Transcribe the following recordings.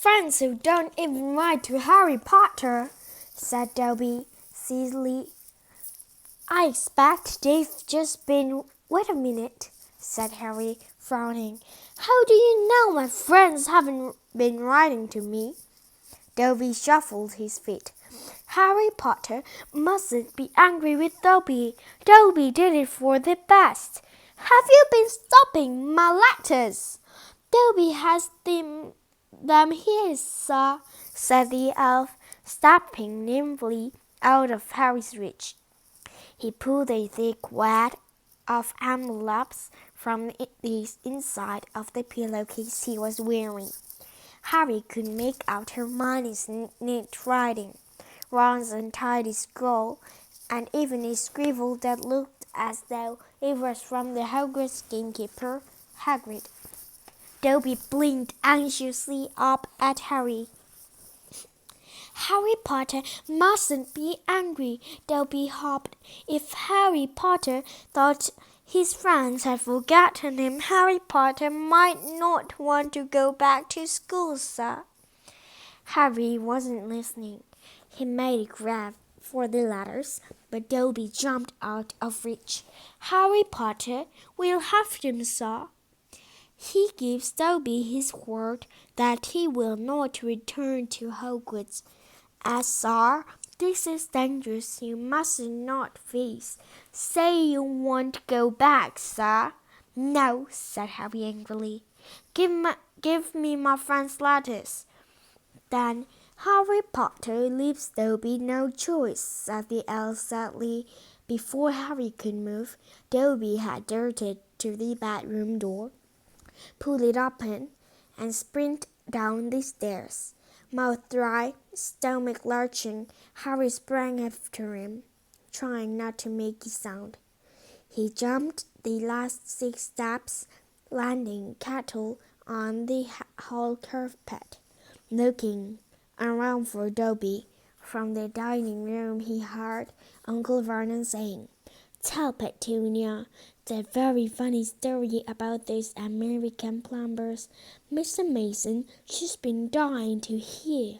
Friends who don't even write to Harry Potter, said Dobby, seizily. I expect they've just been. Wait a minute, said Harry, frowning. How do you know my friends haven't been writing to me? Dobby shuffled his feet. Harry Potter mustn't be angry with Dobby. Dobby did it for the best. Have you been stopping my letters? Dobby has them here, sir, said the elf, stepping nimbly out of Harry's reach. He pulled a thick wad of envelopes from the inside of the pillowcase he was wearing. Harry could make out Hermione's neat writing, Ron's untidy scroll, and even a scribble that looked as though it was from the Hogwarts gamekeeper, Hagrid. Dobby blinked anxiously up at Harry. Harry Potter mustn't be angry, Dobby hoped. If Harry Potter thought his friends had forgotten him, Harry Potter might not want to go back to school, sir. Harry wasn't listening. He made a grab for the letters, but Dobby jumped out of reach. Harry Potter will have them, sir. He gives Dobby his word that he will not return to Hogwarts. Sir, this is dangerous. You must not face. Say you won't go back, sir. No, said Harry angrily. Give me my friend's letters. Then Harry Potter leaves Dobby no choice, said the elf sadly. Before Harry could move, Dobby had darted to the bedroom door, pulled it open, and sprinted down the stairs. Mouth dry, stomach lurching, Harry sprang after him, trying not to make a sound. He jumped the last 6 steps, landing cattle on the hall carpet. Looking around for Dobby, from the dining room he heard Uncle Vernon saying, Tell Petunia that very funny story about those American plumbers. Mr. Mason, she's been dying to hear.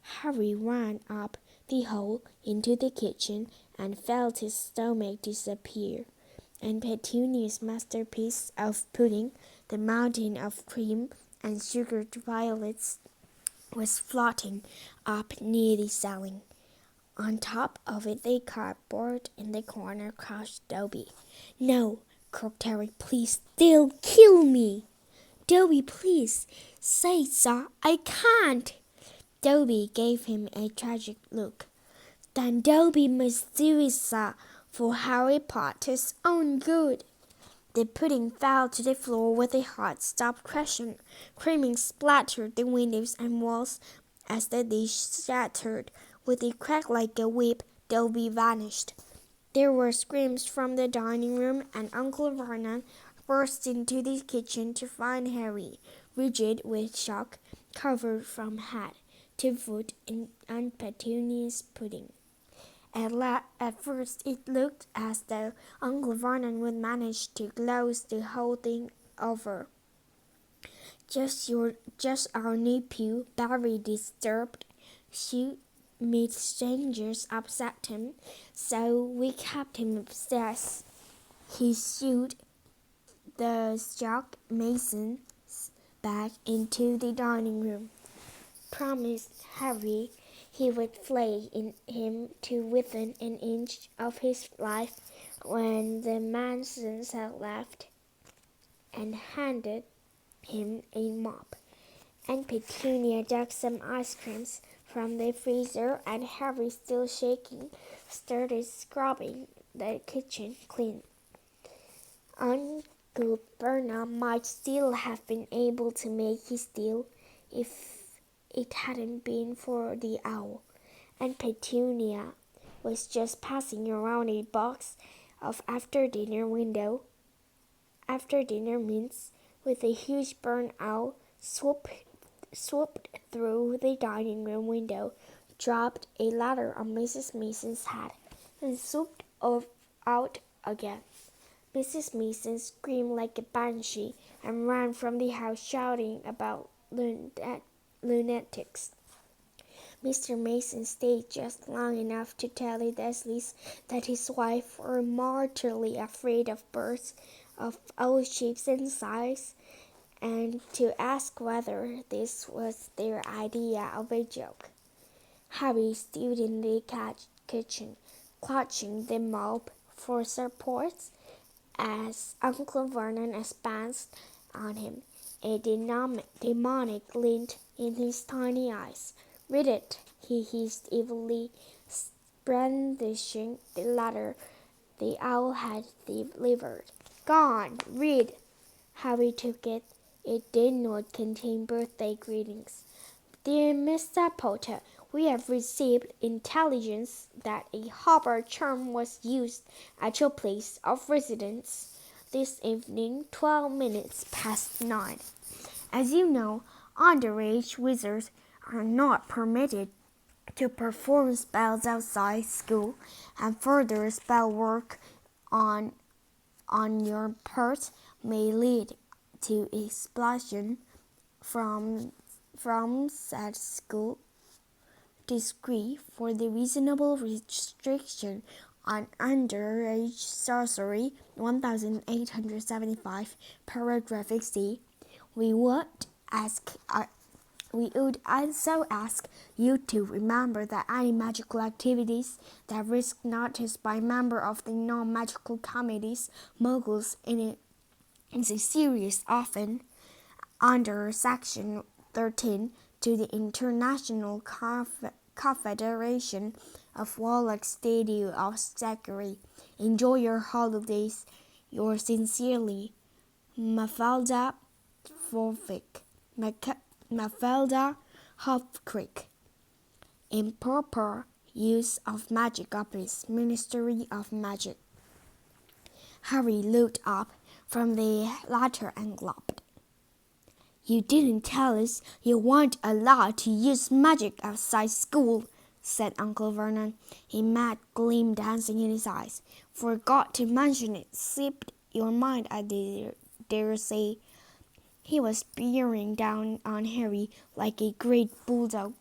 Harry ran up the hall into the kitchen and felt his stomach disappear, and Petunia's masterpiece of pudding, the mountain of cream and sugared violets, was floating up near the ceiling. On top of it, the cardboard in the corner crouched Dobby. No, croaked Harry, please, they'll kill me. Dobby, please, say so. I can't. Dobby gave him a tragic look. Then Dobby must do it, sir, for Harry Potter's own good. The pudding fell to the floor with a hard stop crashing. Creaming splattered the windows and walls as the dish shattered. With a crack like a whip, Dobby vanished. There were screams from the dining room, and Uncle Vernon burst into the kitchen to find Harry, rigid with shock, covered from head to foot in Aunt Petunia's pudding. At first it looked as though Uncle Vernon would manage to close the whole thing over. Just our nephew, very disturbed. She made strangers upset him, so we kept him upstairs. He shooed the Jock Masons back into the dining room, promised Harry he would flay him to within an inch of his life when the Masons had left, and handed him a mop. And Petunia dug some ice creams from the freezer, and Harry, still shaking, started scrubbing the kitchen clean. Uncle Vernon might still have been able to make his deal if it hadn't been for the owl, and Petunia was just passing around a box of after-dinner mints with a huge barn owl swooped through the dining room window, dropped a letter on Mrs. Mason's head, and swooped out again. Mrs. Mason screamed like a banshee and ran from the house shouting about lunatics. Mr. Mason stayed just long enough to tell the Dursleys that his wife were mortally afraid of birds of all shapes and sizes, and to ask whether this was their idea of a joke. Harry stood in the kitchen, clutching the mop for support, as Uncle Vernon advanced on him, a demonic glint in his tiny eyes. "Read it," he hissed evilly, brandishing the letter the owl had delivered. "Go on, read." Harry took it. It did not contain birthday greetings. "Dear Mr. Potter, we have received intelligence that a Hubbard charm was used at your place of residence this evening, 12 minutes past 9. As you know, underage wizards are not permitted to perform spells outside school, and further spell work on your part may lead to expulsion from said school. Decree for the reasonable restriction on underage sorcery, 1875, paragraph C. We would also ask you to remember that any magical activities that risk notice by members of the non-magical committees, moguls, is a serious offense under Section 13 to the International Confederation of Warlocks Statute of Zachary. Enjoy your holidays. Yours sincerely, Mafalda Hopkirk. Improper use of magic office, Ministry of Magic. Harry looked up from the letter and gulped. "You didn't tell us you weren't allowed to use magic outside school," said Uncle Vernon, a mad gleam dancing in his eyes. "Forgot to mention it. Slipped your mind, I dare say." He was bearing down on Harry like a great bulldog,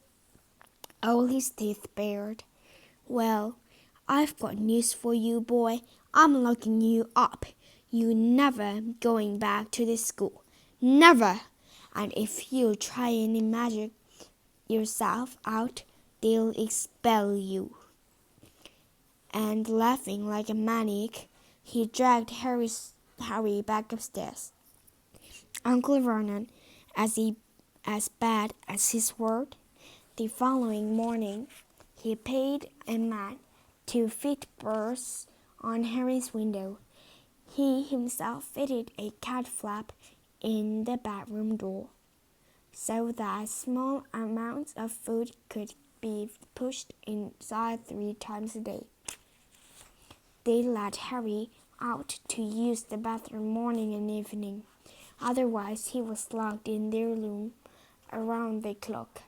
all his teeth bared. "Well, I've got news for you, boy. I'm locking you up. You're never going back to the school. Never! And if you try any magic yourself out, they'll expel you." And laughing like a maniac, he dragged Harry back upstairs. Uncle Vernon, as bad as his word. The following morning, he paid a man to fit burrs on Harry's window. He himself fitted a cat flap in the bedroom door, so that small amounts of food could be pushed inside 3 times a day. They let Harry out to use the bathroom morning and evening. Otherwise, he was locked in their room around the clock.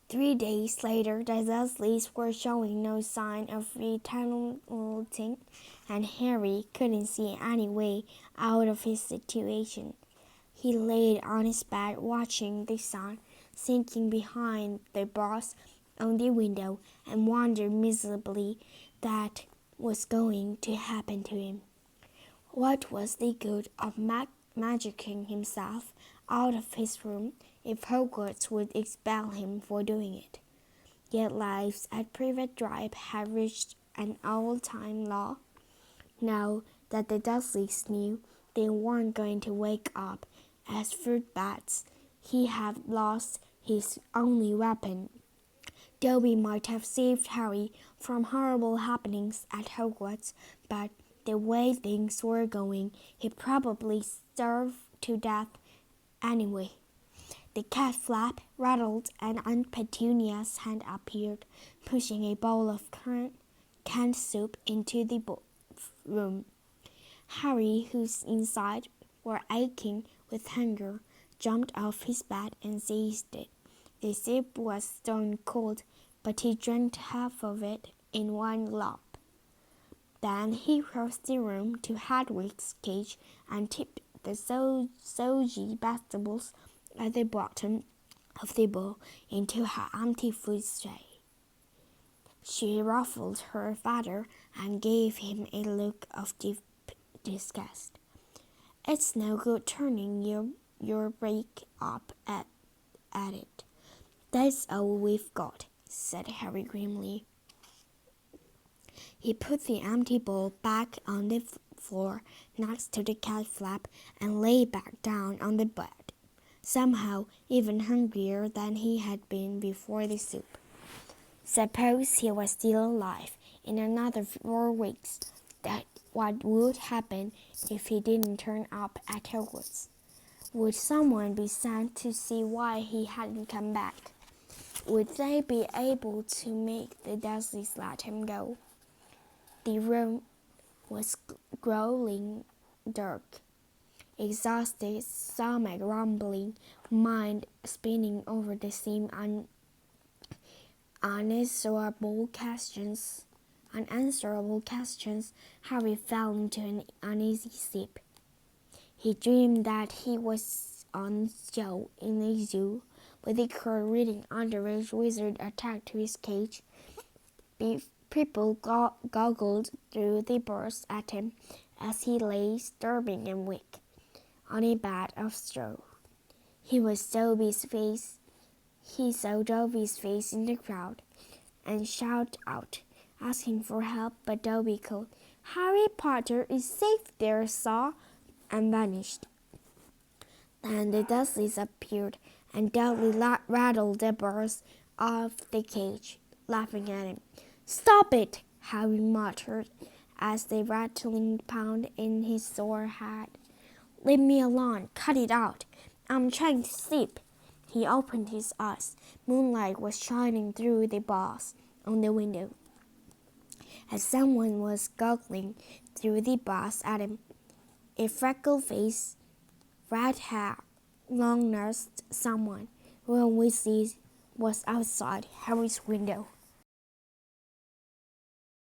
3 days later, the Dursleys were showing no sign of retaliating, and Harry couldn't see any way out of his situation. He lay on his bed watching the sun sinking behind the bars on the window and wondered miserably what was going to happen to him. What was the good of magicking himself out of his room if Hogwarts would expel him for doing it? Yet lives at Privet Drive had reached an all-time low. Now that the Dursleys knew they weren't going to wake up as fruit bats, he had lost his only weapon. Dobby might have saved Harry from horrible happenings at Hogwarts, but the way things were going, he'd probably starve to death anyway. The cat flap rattled and Aunt Petunia's hand appeared, pushing a bowl of canned soup into the room. Harry, whose insides were aching with hunger, jumped off his bed and seized it. The soup was stone cold, but he drank half of it in one gulp. Then he crossed the room to Hedwig's cage and tipped the soggy vegetables at the bottom of the bowl into her empty food tray. She ruffled her father and gave him a look of deep disgust. It's no good turning your break up at it. That's all we've got, said Harry grimly. He put the empty bowl back on the floor next to the cat flap and lay back down on the bed, somehow even hungrier than he had been before the soup. Suppose he was still alive in another 4 weeks. What would happen if he didn't turn up at Hogwarts? Would someone be sent to see why he hadn't come back? Would they be able to make the Dursleys let him go? The room was growing dark. Exhausted, stomach rumbling, mind spinning over the same unanswerable questions, Harry fell into an uneasy sleep. He dreamed that he was on show in a zoo, with a cur reading underage wizard attacked to his cage. People goggled through the bars at him as he lay starving and weak on a bed of straw. He saw Dobby's face in the crowd and shouted out, asking for help, but Dobby called, "Harry Potter is safe there, sir," and vanished. Then the Dursleys appeared and Dudley rattled the bars of the cage, laughing at him. "Stop it!" Harry muttered as the rattling pounded in his sore head. "Leave me alone. Cut it out. I'm trying to sleep." He opened his eyes. Moonlight was shining through the bars on the window, as someone was goggling through the bars at him. A freckle-faced, red-haired, long-nosed someone. Ron Weasley was outside Harry's window.